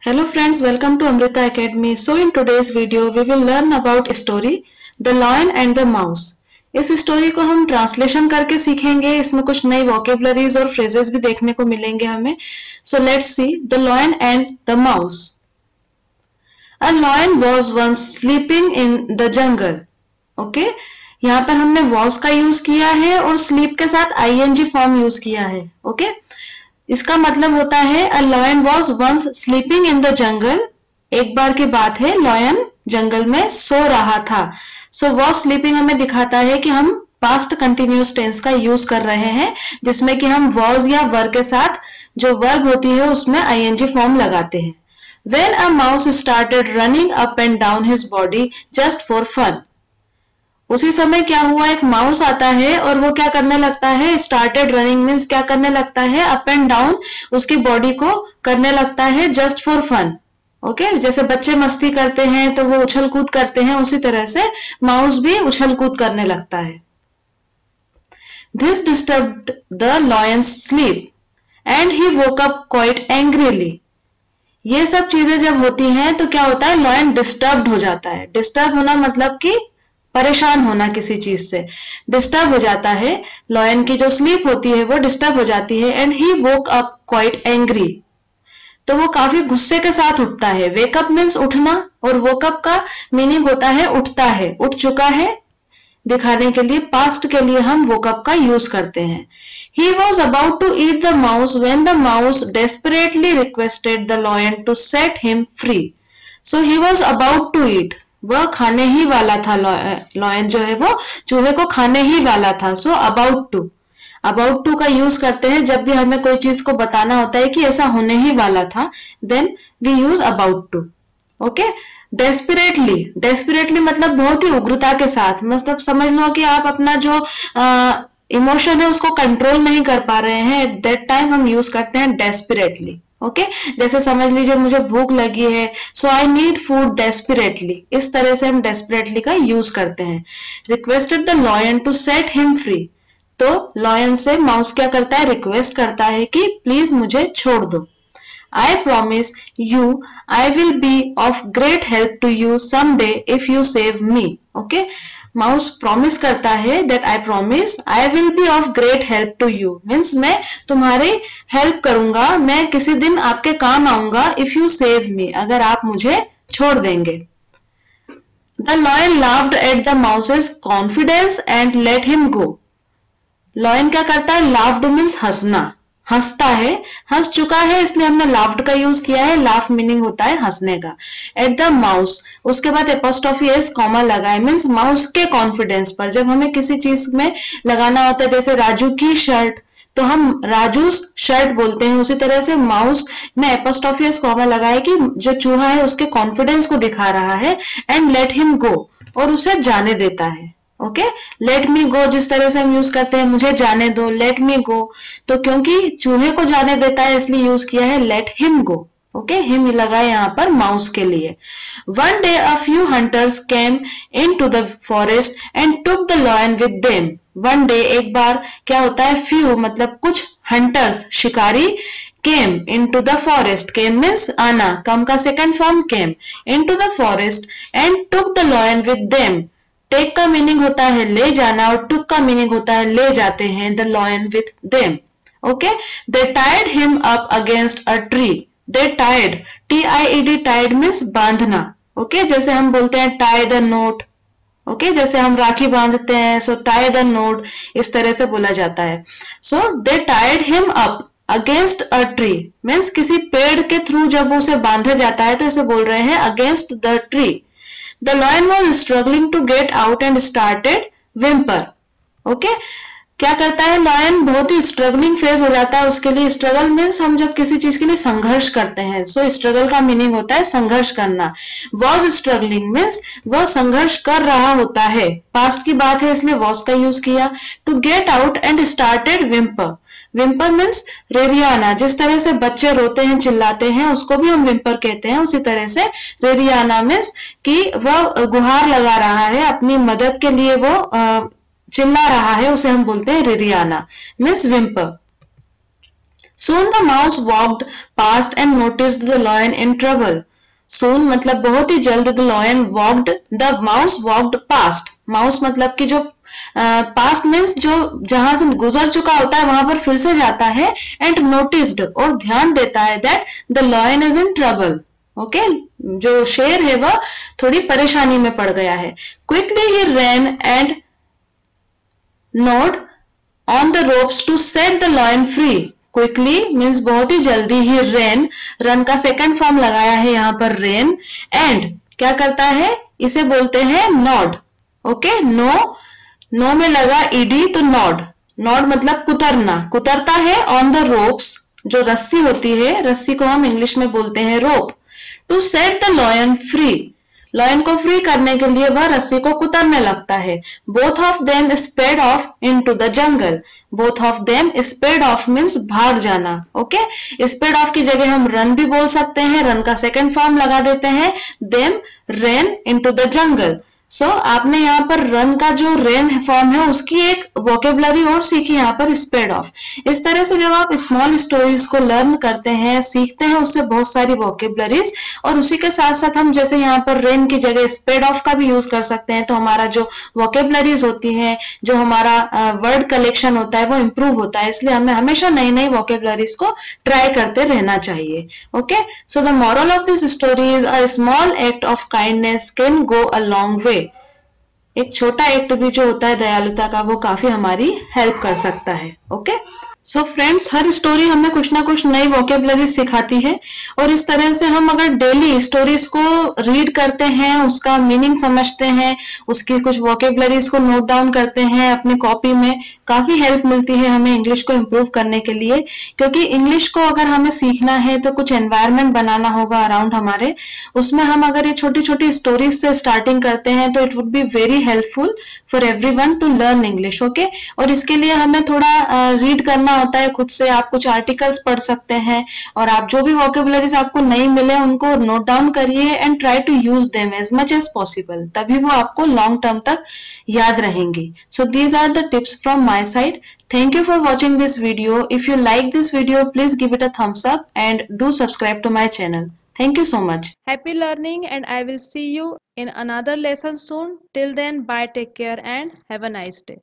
Hello friends, welcome to Amrita Academy. So in today's video, we will learn about story The Lion and the Mouse. इस story को हम translation करके सीखेंगे. इसमें कुछ नई वोकेबलरीज और फ्रेजेस भी देखने को मिलेंगे हमें. So let's see The Lion and the Mouse. A lion was once sleeping in the jungle. Okay? यहाँ पर हमने was का यूज किया है और sleep के साथ ing फॉर्म यूज किया है. Okay? इसका मतलब होता है a lion was once sleeping in the jungle. एक बार की बात है lion जंगल में सो रहा था. So was sleeping हमें दिखाता है कि हम past continuous tense का यूज कर रहे हैं जिसमें कि हम was या were के साथ जो verb होती है उसमें ing फॉर्म लगाते हैं. When a mouse started running up and down his body just for fun. उसी समय क्या हुआ, एक माउस आता है और वो क्या करने लगता है, स्टार्टेड रनिंग मीन्स क्या करने लगता है, अप एंड डाउन उसकी बॉडी को करने लगता है जस्ट फॉर फन. ओके, जैसे बच्चे मस्ती करते हैं तो वो उछल कूद करते हैं, उसी तरह से माउस भी उछल कूद करने लगता है. This disturbed the lions sleep and he woke up quite angrily. ये सब चीजें जब होती हैं तो क्या होता है, लॉयन डिस्टर्ब्ड हो जाता है. डिस्टर्ब होना मतलब कि परेशान होना किसी चीज से, डिस्टर्ब हो जाता है. लॉयन की जो स्लीप होती है वो डिस्टर्ब हो जाती है. And he woke up quite angry, तो वो काफी गुस्से के साथ उठता है. वेकअप मीन्स उठना और वोकअप का मीनिंग होता है उठता है, उठ चुका है दिखाने के लिए. पास्ट के लिए हम वोकअप का यूज करते हैं. He was about to eat the mouse when the mouse desperately requested the lion to set him free. So he was about to eat, वह खाने ही वाला था. लॉयन जो है वो चूहे को खाने ही वाला था. सो अबाउट टू का यूज करते हैं जब भी हमें कोई चीज को बताना होता है कि ऐसा होने ही वाला था, then we use about to. Okay. Desperately मतलब बहुत ही उग्रता के साथ, मतलब समझ लो कि आप अपना जो इमोशन है उसको कंट्रोल नहीं कर पा रहे हैं, एट दैट टाइम हम यूज करते हैं डेस्परेटली. ओके, जैसे समझ लीजिए मुझे भूख लगी है, so I need food desperately. इस तरह से हम डेस्परेटली का यूज करते हैं. Requested the lion to set him free, तो लॉयन से माउस क्या करता है, रिक्वेस्ट करता है कि प्लीज मुझे छोड़ दो. I promise you I will be of great help to you someday if you save me. Okay? Mouse promise करता है that I promise I will be of great help to you. Means मैं तुम्हारी help करूंगा, मैं किसी दिन आपके काम आऊंगा if you save me, अगर आप मुझे छोड़ देंगे. The lion laughed at the mouse's confidence and let him go. Lion क्या करता है, लाफ्ड मीन्स हंसना, हंसता है, हंस चुका है इसलिए हमने लाफ्ड का यूज किया है. लाफ मीनिंग होता है हंसने का. एट द माउस, उसके बाद एपोस्ट्रोफी एस कॉमा लगा है, मीन्स माउस के कॉन्फिडेंस पर. जब हमें किसी चीज में लगाना होता है, जैसे राजू की शर्ट, तो हम राजू शर्ट बोलते हैं. उसी तरह से माउस में एपोस्ट्रोफी एस कॉमा लगा है कि जो चूहा है उसके कॉन्फिडेंस को दिखा रहा है. एंड लेट हिम गो, और उसे जाने देता है. ओके, लेट मी गो जिस तरह से हम यूज करते हैं, मुझे जाने दो, लेट मी गो, तो क्योंकि चूहे को जाने देता है इसलिए यूज किया है let him go. Okay, him लगा है यहाँ पर माउस के लिए. One day a few hunters came in to the forest and took the lion with them. One day एक बार क्या होता है, फ्यू मतलब कुछ, हंटर्स शिकारी, came in to the forest, came means आना, कम का second form came, in to the forest and took the lion with them. Take का मीनिंग होता है ले जाना और टुक का मीनिंग होता है ले जाते हैं. The lion with them. Okay, they tied him up against a tree. They tied, TIED, tied means बांधना. ओके, जैसे हम बोलते हैं टाई द नोट. ओके, जैसे हम राखी बांधते हैं, सो टाई द नोट, इस तरह से बोला जाता है. So they tied him up against a tree means किसी पेड़ के थ्रू जब उसे बांधा जाता है तो इसे बोल रहे हैं against the tree. The lion was struggling to get out and started whimper. Okay? क्या करता है, लॉयन बहुत ही स्ट्रगलिंग फेज हो जाता है उसके लिए. स्ट्रगल मीन्स हम जब किसी चीज के लिए संघर्ष करते हैं, सो स्ट्रगल का मीनिंग होता है संघर्ष करना. वॉज स्ट्रगलिंग मीन्स वह संघर्ष कर रहा होता है, पास्ट की बात है इसलिए वॉज का यूज किया. To get out and started whimper. Whimper means रेरियाना, जिस तरह से बच्चे रोते हैं चिल्लाते हैं उसको भी हम विम्पर कहते हैं. उसी तरह से रेरियाना मीन्स कि वह गुहार लगा रहा है, अपनी मदद के लिए वो चिल्ला रहा है, उसे हम बोलते हैं रेरियाना means whimper. Soon the mouse walked past and noticed the lion in trouble. Soon मतलब बहुत ही जल्द, the lion walked, the mouse walked past. Mouse मतलब कि जो past means जो जहां से गुजर चुका होता है वहां पर फिर से जाता है, and noticed और ध्यान देता है that the lion is in trouble. Okay जो शेर है वह थोड़ी परेशानी में पड़ गया है. Quickly he ran and gnawed on the ropes to set the lion free. Quickly means बहुत ही जल्दी ही ran, रन का सेकंड फॉर्म लगाया है यहाँ पर ran, एंड क्या करता है इसे बोलते हैं नॉड. ओके नो में लगा ईडी तो नॉड. नॉड मतलब कुतरना, कुतरता है ऑन द रोप्स, जो रस्सी होती है, रस्सी को हम इंग्लिश में बोलते हैं rope. To set the lion free, lion को फ्री करने के लिए वह रस्सी को कुतरने लगता है. Both of them sped off into the jungle. Both of them sped off means भाग जाना. ओके स्पेड ऑफ की जगह हम रन भी बोल सकते हैं, रन का सेकंड फॉर्म लगा देते हैं. Them ran into the jungle. So आपने यहाँ पर रन का जो रेन फॉर्म है उसकी एक वोकेबलरी और सीखी यहाँ पर स्पेड ऑफ. इस तरह से जब आप स्मॉल स्टोरीज को लर्न करते हैं, सीखते हैं उससे बहुत सारी वोकेबलरीज, और उसी के साथ साथ हम जैसे यहाँ पर रेन की जगह स्पेड ऑफ का भी यूज कर सकते हैं, तो हमारा जो वोकेबलरीज होती है, जो हमारा वर्ड कलेक्शन होता है वो इम्प्रूव होता है. इसलिए हमें हमेशा नई नई वोकेबलरीज को ट्राई करते रहना चाहिए. Okay so the moral of this story is a small act of kindness can go a long way. एक छोटा एक्ट भी जो होता है दयालुता का वो काफी हमारी हेल्प कर सकता है. ओके सो फ्रेंड्स, हर स्टोरी हमें कुछ ना कुछ नई वोकेबलरी सिखाती है, और इस तरह से हम अगर डेली स्टोरीज को रीड करते हैं, उसका मीनिंग समझते हैं, उसकी कुछ वोकेबलरीज को नोट डाउन करते हैं अपनी कॉपी में, काफी हेल्प मिलती है हमें इंग्लिश को इम्प्रूव करने के लिए. क्योंकि इंग्लिश को अगर हमें सीखना है तो कुछ एनवायरमेंट बनाना होगा अराउंड हमारे, उसमें हम अगर ये छोटी छोटी स्टोरीज से स्टार्टिंग करते हैं तो it would be very helpful for everyone to learn English. Okay और इसके लिए हमें थोड़ा रीड करना होता है खुद से. आप कुछ आर्टिकल्स पढ़ सकते हैं, और आप जो भी वोकेबलरीज आपको नहीं मिले उनको नोट डाउन करिए and try to use them as much as possible, तभी वो आपको लॉन्ग टर्म तक याद रहेंगी. So these are the tips from my side. Thank you for watching this video. If you like this video, please give it a thumbs up and do subscribe to my channel. Thank you so much. Happy learning, and I will see you in another lesson soon. Till then, bye, take care and have a nice day.